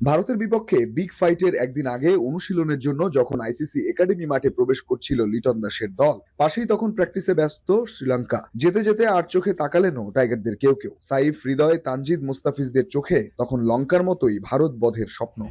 ভারতের বিপক্ষে বিগ ফাইটের একদিন আগে অনুশীলনের জন্য যখন আইসিসি একাডেমি মাঠে প্রবেশ করছিল লিটন দাসের দল, পাশেই তখন প্র্যাকটিসে ব্যস্ত শ্রীলঙ্কা। যেতে যেতে আর চোখে তাকালেনও টাইগারদের কেউ কেউ। সাইফ, হৃদয়, তানজিদ, মুস্তাফিজদের চোখে তখন লঙ্কার মতোই ভারত বধের স্বপ্ন।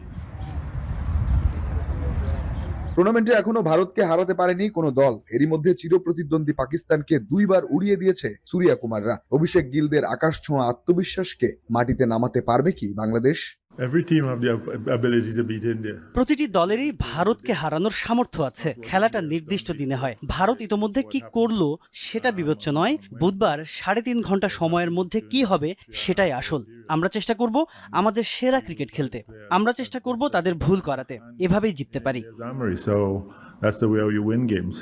টুর্নামেন্টে এখনো ভারতকে হারাতে পারেনি কোনো দল। এরই মধ্যে চিরপ্রতিদ্বন্দ্বী পাকিস্তানকে দুইবার উড়িয়ে দিয়েছে সূর্যা কুমাররা। অভিষেক গিলদের আকাশ ছোঁয়া আত্মবিশ্বাসকে মাটিতে নামাতে পারবে কি Bangladesh? Every team have the ability to beat India. প্রতিটি দলেরই ভারতকে হারানোর সামর্থ্য আছে। খেলাটা নির্দিষ্ট দিনে হয়। ভারত ইতোমধ্যে কি করলো সেটা বিবেচ্য নয়, বুধবার 3.5 ঘন্টা সময়ের মধ্যে কি হবে সেটাই আসল। আমরা চেষ্টা করব আমাদের সেরা ক্রিকেট খেলতে, আমরা চেষ্টা করব তাদের ভুল করাতে, এভাবেই জিততে পারি। So that's the way you win games.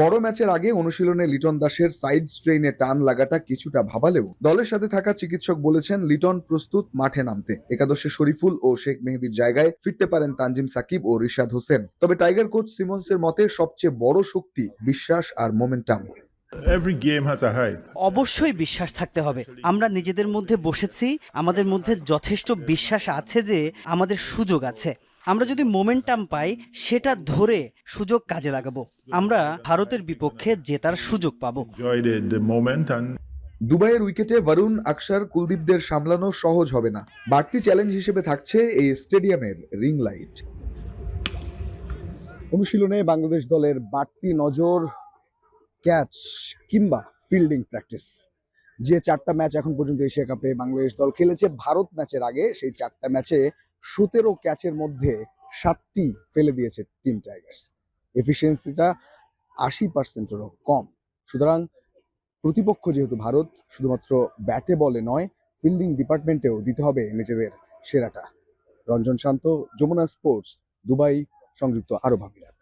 বড় ম্যাচের আগে অনুশীলনে লিটন দাসের সাইড স্ট্রেইনে টান লাগাটা কিছুটা ভাবালেও দলের সাথে থাকা চিকিৎসক বলেছেন লিটন প্রস্তুত মাঠে নামতে। একাদশে শরীফুল ও শেখ মেহেদীর জায়গায় ফিরতে পারেন তানজিম সাকিব ও রিশাদ হোসেন। তবে টাইগার কোচ সিমন্সের মতে সবচেয়ে বড় শক্তি বিশ্বাস আর momentum. Every game has a hype. অবশ্যই বিশ্বাস থাকতে হবে। আমরা নিজেদের মধ্যে বসেছি, আমাদের মধ্যে যথেষ্ট বিশ্বাস আছে যে আমাদের সুযোগ আছে। আমরা যদি মোমেন্টাম পাই সেটা ধরে সুযোগ কাজে লাগাবো। আমরা ভারতের বিপক্ষে জেতার সুযোগ পাবো। Enjoyed the moment and দুবাইয়ের উইকেটে বরুণ, আকসার, কুলদীপদের সামলানো সহজ হবে না। বাড়তি চ্যালেঞ্জ হিসেবে থাকছে এই স্টেডিয়ামের রিং লাইট। অনুশীলনে বাংলাদেশ দলের বাড়তি নজর ক্যাচ কিংবা ফিল্ডিং প্র্যাকটিস। যে 4টা ম্যাচ এখন পর্যন্ত এশিয়া কাপে বাংলাদেশ দল খেলেছে, ভারত ম্যাচের আগে সেই 4টা ম্যাচে 17 ক্যাচের মধ্যে 7টি ফেলে দিয়েছে টিম টাইগার্স। এফিসিয়েন্সিটা 80%-এরও কম। সুতরাং প্রতিপক্ষ যেহেতু ভারত, শুধুমাত্র ব্যাটে বলে নয়, ফিল্ডিং ডিপার্টমেন্টেও দিতে হবে নিজেদের সেরাটা। রঞ্জন শান্ত, যমুনা স্পোর্টস, দুবাই, সংযুক্ত আরব আমিরাত।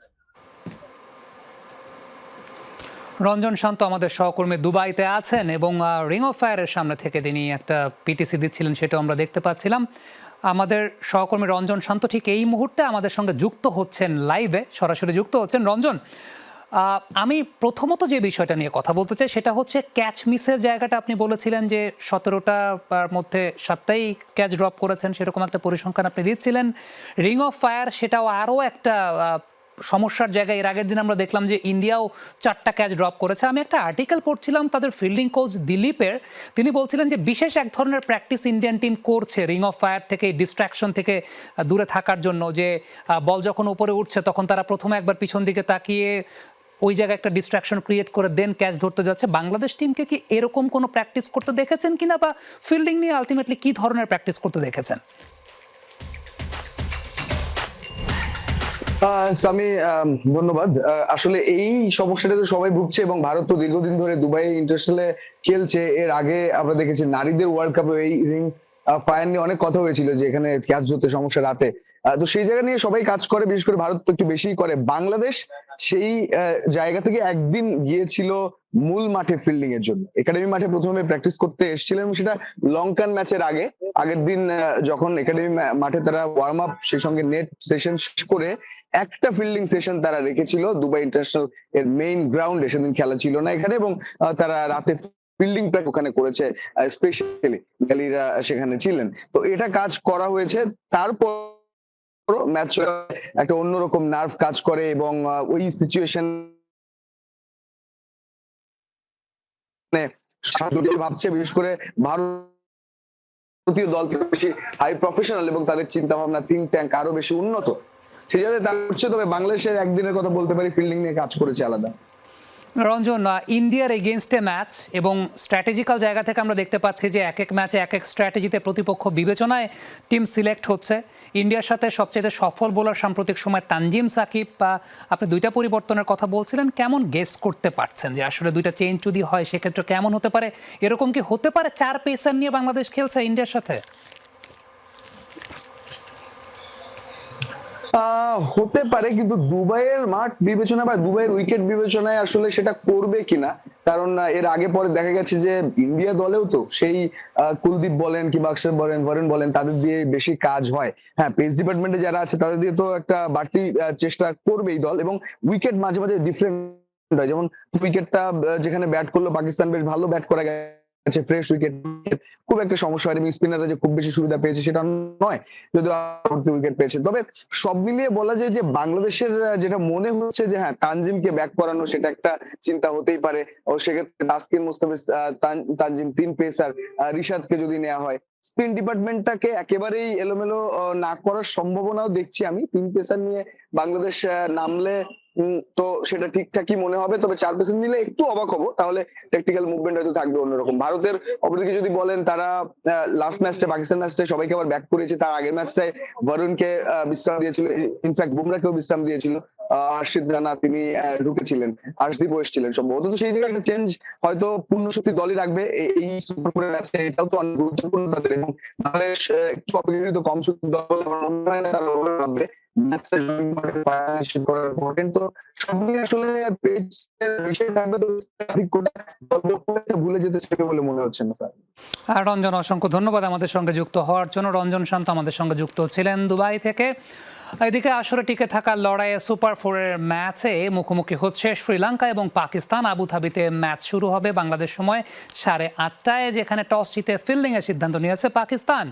রঞ্জন শান্ত আমাদের সহকর্মী দুবাইতে আছেন এবং রিং অফ ফায়ারের সামনে থেকে তিনি একটা পিটিসি দিচ্ছিলেন, সেটা আমরা দেখতে পাচ্ছিলাম। আমাদের সহকর্মী রঞ্জন শান্ত ঠিক এই মুহূর্তে আমাদের সঙ্গে যুক্ত হচ্ছেন, লাইভে সরাসরি যুক্ত হচ্ছেন। রঞ্জন, আমি প্রথমত যে বিষয়টা নিয়ে কথা বলতে চাই সেটা হচ্ছে ক্যাচ মিসের জায়গাটা। আপনি বলেছিলেন যে 17টার মধ্যে 7টাই ক্যাচ ড্রপ করেছেন, সেরকম একটা পরিসংখ্যান আপনি দিচ্ছিলেন। রিং অফ ফায়ার সেটাও আরও একটা সমস্যার জায়গায়। এর আগের দিন আমরা দেখলাম যে ইন্ডিয়াও 4টা ক্যাচ ড্রপ করেছে। আমি একটা আর্টিকেল পড়ছিলাম তাদের ফিল্ডিং কোচ দিলীপের, তিনি বলছিলেন যে বিশেষ এক ধরনের প্র্যাকটিস ইন্ডিয়ান টিম করছে রিং অফ ফায়ার থেকে, ডিস্ট্রাকশন থেকে দূরে থাকার জন্য। যে বল যখন উপরে উঠছে তখন তারা প্রথমে একবার পিছন দিকে তাকিয়ে ওই জায়গায় একটা ডিস্ট্রাকশন ক্রিয়েট করে দেন ক্যাচ ধরতে যাচ্ছে। বাংলাদেশ টিমকে কি এরকম কোনো প্র্যাকটিস করতে দেখেছেন কিনা, বা ফিল্ডিং নিয়ে আলটিমেটলি কি ধরনের প্র্যাকটিস করতে দেখেছেন? সামি, ধন্যবাদ। আসলে এই সমস্যাটাতে সবাই ভুগছে এবং ভারত তো দীর্ঘদিন ধরে দুবাই ইন্টারন্যাশনালে খেলছে। এর আগে আমরা দেখেছি নারীদের ওয়ার্ল্ড কাপে এই রিং ফায়ার নিয়ে অনেক কথা হয়েছিল যে এখানে ক্যাচ ধরতে সমস্যা রাতে। তো সেই জায়গা নিয়ে সবাই কাজ করে, বিশেষ করে ভারত তো একটু বেশিই করে। বাংলাদেশ সেই জায়গা থেকে একদিন গিয়েছিল মূল মাঠে ফিল্ডিং এর জন্য। একাডেমি মাঠে প্রথমে প্র্যাকটিস করতে এসেছিলেন, সেটা লঙ্কান ম্যাচের আগের দিন যখন একাডেমি মাঠে তারা ওয়ার্ম আপ, সেই সঙ্গে নেট সেশন শেষ করে একটা ফিল্ডিং সেশন তারা রেখেছিল দুবাই ইন্টারন্যাশনাল এর মেইন গ্রাউন্ডে। সেদিন খেলা ছিল না এখানে এবং তারা রাতে ফিল্ডিং প্র্যাকটিস ওখানে করেছে, স্পেশালি গ্যালিরা সেখানে ছিলেন। তো এটা কাজ করা হয়েছে। তারপর ম্যাচ একটা অন্যরকম নার্ভ কাজ করে এবং ওই সিচুয়েশন ভাবছে, বিশেষ করে ভারতীয় দল থেকে বেশি হাই প্রফেশনাল এবং তাদের চিন্তা ভাবনা থিঙ্ক ট্যাঙ্ক আরো বেশি উন্নত, সেই জায়গায় তা করছে। তবে বাংলাদেশের একদিনের কথা বলতে পারি, ফিল্ডিং নিয়ে কাজ করেছে আলাদা। রঞ্জন, ইন্ডিয়ার এগেনস্টে ম্যাচ এবং স্ট্র্যাটেজিক্যাল জায়গা থেকে আমরা দেখতে পাচ্ছি যে এক এক ম্যাচে এক এক স্ট্র্যাটেজিতে প্রতিপক্ষ বিবেচনায় টিম সিলেক্ট হচ্ছে। ইন্ডিয়ার সাথে সবচেয়ে সফল বোলার সাম্প্রতিক সময় তানজিম সাকিব। আপনি 2টা পরিবর্তনের কথা বলছিলেন, কেমন গেস করতে পারছেন যে আসলে 2টা চেঞ্জ যদি হয় সেক্ষেত্রে কেমন হতে পারে? এরকম কি হতে পারে 4 পেসার নিয়ে বাংলাদেশ খেলছে ইন্ডিয়ার সাথে? হতে পারে, কিন্তু দুবাইয়ের মাঠ বিবেচনা বা দুবাইয়ের উইকেট বিবেচনায় আসলে সেটা করবে কিনা। কারণ এর আগে পরে দেখা গেছে যে ইন্ডিয়া দলেও তো সেই কুলদীপ বলেন কিংবা আকসার বলেন, বরেন বলেন, তাদের দিয়ে বেশি কাজ হয়। হ্যাঁ, পেস ডিপার্টমেন্টে যারা আছে তাদের দিয়ে তো একটা বাড়তি চেষ্টা করবে এই দল। এবং উইকেট মাঝে মাঝে ডিফারেন্ট হয়, যেমন উইকেটটা যেখানে ব্যাট করলো পাকিস্তান বেশ ভালো ব্যাট করা গেছে, আছে, ফ্রেশ উইকেট, খুব একটা সমস্যা হয়নি এবং স্পিনাররা যে খুব বেশি সুবিধা পেয়েছে সেটা নয়, যদিও উইকেট পেয়েছে। তবে সব মিলিয়ে বলা যায় যে বাংলাদেশের যেটা মনে হচ্ছে যে হ্যাঁ তানজিমকে ব্যাক করানো সেটা একটা চিন্তা হতেই পারে। ও সেক্ষেত্রে তাসকিন, মুস্তাফিজ, তানজিম, 3 পেসার, রিশাদকে যদি নেওয়া হয়, স্পিন ডিপার্টমেন্টটাকে একেবারেই এলোমেলো না করার সম্ভাবনাও দেখছি আমি। 3 পেসার নিয়ে বাংলাদেশ নামলে তো সেটা ঠিকঠাকই মনে হবে। তবে 4 পেসার নিলে একটু অবাক হবো, তাহলে টেকটিক্যাল মুভমেন্ট হয়তো থাকবে অন্যরকম। ভারতের অপরদিকে যদি বলেন, তারা লাস্ট ম্যাচটা পাকিস্তান ম্যাচটায় সবাইকে আবার ব্যাক করেছে, তার আগের ম্যাচটায় বরুণকে বিশ্রাম দিয়েছিল, ইনফ্যাক্ট বুমরাকেও বিশ্রাম দিয়েছিল। হর্ষিত রানা তিনি ঢুকেছিলেন, হর্ষদীপও এসেছিলেন সম্ভবত। তো সেই জায়গায় একটা চেঞ্জ হয়তো পূর্ণ শক্তি দলই রাখবে এই সুপার ফোরের ম্যাচে, এটাও তো অনেক গুরুত্বপূর্ণ তাদের। এবং বাংলাদেশ একটু অপেক্ষাকৃত কম শক্তি দল বলে আমার মনে হয় না তারা ওভাবে ভাববে। ম্যাচটা জয়েন করে ফাইনাল করা ইম্পর্টেন্ট। তো সব মিলিয়ে আসলে পেজের বিষয় থাকবে, তো ঠিক করে ভুলে যেতে চাইবে বলে মনে হচ্ছে না স্যার। আর রঞ্জন, অসংখ্য ধন্যবাদ আমাদের সঙ্গে যুক্ত হওয়ার জন্য। রঞ্জন শান্ত আমাদের সঙ্গে যুক্ত ছিলেন দুবাই থেকে। এদিকে আসরে টিকে থাকার লড়াইয়ে সুপার 4-এর ম্যাচে মুখোমুখি হচ্ছে শ্রীলঙ্কা এবং পাকিস্তান। আবুধাবিতে ম্যাচ শুরু হবে বাংলাদেশ সময় 8:30টায়, যেখানে টস জিতে ফিল্ডিং এর সিদ্ধান্ত নিয়েছে পাকিস্তান।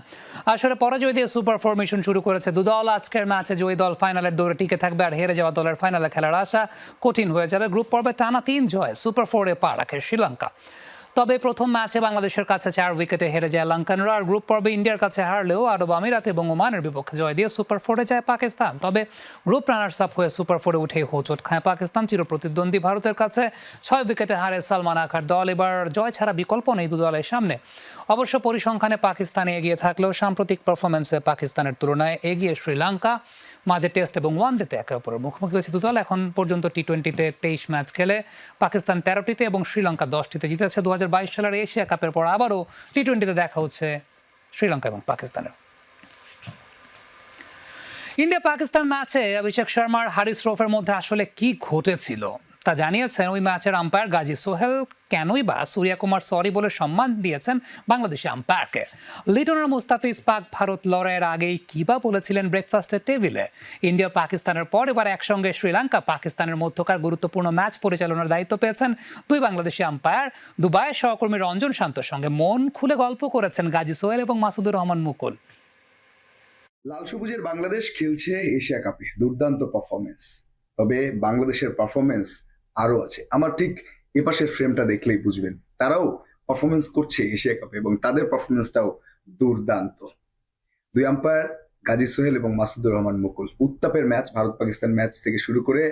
আসরে পরাজয় দিয়ে সুপার 4 মিশন শুরু করেছে দুদল। আজকের ম্যাচে জয়ী দল ফাইনালের দৌড়ে টিকে থাকবে, আর হেরে যাওয়া দলের ফাইনালে খেলার আশা কঠিন হয়ে যাবে। গ্রুপ পর্বে টানা 3 জয়, সুপার 4-এ পা রাখে শ্রীলঙ্কা। তবে প্রথম ম্যাচে বাংলাদেশের কাছে 4 উইকেটে হেরে যায় লঙ্কানরা। আর গ্রুপ পর্বে ইন্ডিয়ার কাছে হারলেও আরব আমিরাত এবং ওমানের বিপক্ষে জয় দিয়ে সুপার 4-এ যায় পাকিস্তান। তবে গ্রুপ রানার্স আপ হয়ে সুপার 4-এ উঠে হোঁচট খায় পাকিস্তান। চিরপ্রতিদ্বন্দ্বী ভারতের কাছে 6 উইকেটে হারে সালমান আখার দল। এবার জয় ছাড়া বিকল্প নেই দু দলের সামনে। অবশ্য পরিসংখ্যানে পাকিস্তানে এগিয়ে থাকলেও সাম্প্রতিক পারফরমেন্সে পাকিস্তানের তুলনায় এগিয়ে শ্রীলঙ্কা। মাঝে টেস্ট এবং ওয়ানডেতে একে অপরের মুখোমুখি হয়েছে দুদল। এখন পর্যন্ত টি-20-তে 23 ম্যাচ খেলে পাকিস্তান 13টিতে এবং শ্রীলঙ্কা 10টিতে জিতেছে। 2022 সালের এশিয়া কাপের পর আবারও টি-20-তে দেখা হচ্ছে শ্রীলঙ্কা এবং পাকিস্তানের। ইন্ডিয়া পাকিস্তান ম্যাচে অভিষেক শর্মার হারিস রৌফের মধ্যে আসলে কি ঘটেছিল তা জানিয়েছেন ওই ম্যাচের আম্পায়ার গাজী সোহেল। কেনই বা সূর্য কুমার সরি বলে সম্মান দিয়েছেন বাংলাদেশি আম্পায়ারকে। লিটনের মুস্তাফিজ পাক ভারত লড়াইয়ের আগেই কিবা বলেছিলেন ব্রেকফাস্টের টেবিলে। ইন্ডিয়া পাকিস্তানের পর এবার একসঙ্গে শ্রীলঙ্কা পাকিস্তানের মধ্যকার গুরুত্বপূর্ণ ম্যাচ পরিচালনার দায়িত্ব পেয়েছেন দুই বাংলাদেশি আম্পায়ার। দুবাইয়ের সহকর্মী রঞ্জন শান্তর সঙ্গে মন খুলে গল্প করেছেন গাজী সোহেল এবং মাসুদুর রহমান মুকুল। লাল সবুজের বাংলাদেশ খেলছে এশিয়া কাপে, দুর্দান্ত পারফরমেন্স। তবে বাংলাদেশের পারফরমেন্স আরো আছে। আমার ঠিক এপাশের ফ্রেমটা দেখলেই বুঝবেন তারাও পারফরমেন্স করছে এশিয়া কাপে এবং তাদের পারফরমেন্সটাও দুর্দান্ত। দুই আম্পায়ার গাজী সোহেল এবং মাসুদুর রহমান মুকুল উত্তাপের ম্যাচ, ভারত পাকিস্তান ম্যাচ থেকে শুরু করে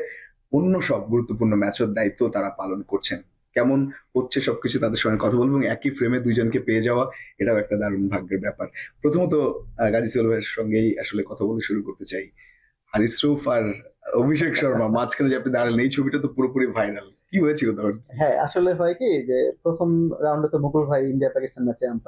অন্য সব গুরুত্বপূর্ণ ম্যাচের দায়িত্ব তারা পালন করছেন। কেমন হচ্ছে সবকিছু তাদের সঙ্গে কথা বলবো এবং একই ফ্রেমে দুইজনকে পেয়ে যাওয়া এটাও একটা দারুণ ভাগ্যের ব্যাপার। প্রথমত গাজী সোহেলের সঙ্গেই আসলে কথা বলে শুরু করতে চাই। হারিস রৌফ আর অভিষেক শর্মা মাঝখানে যে আপনি দাঁড়ালেন, এই ছবিটা তো পুরোপুরি ভাইরাল। কি হয়েছিল তখন? হ্যাঁ, আসলে হয় কি যে প্রথম রাউন্ডে তো মুকুল ভাই ইন্ডিয়া পাকিস্তান ম্যাচে আম্পায়ার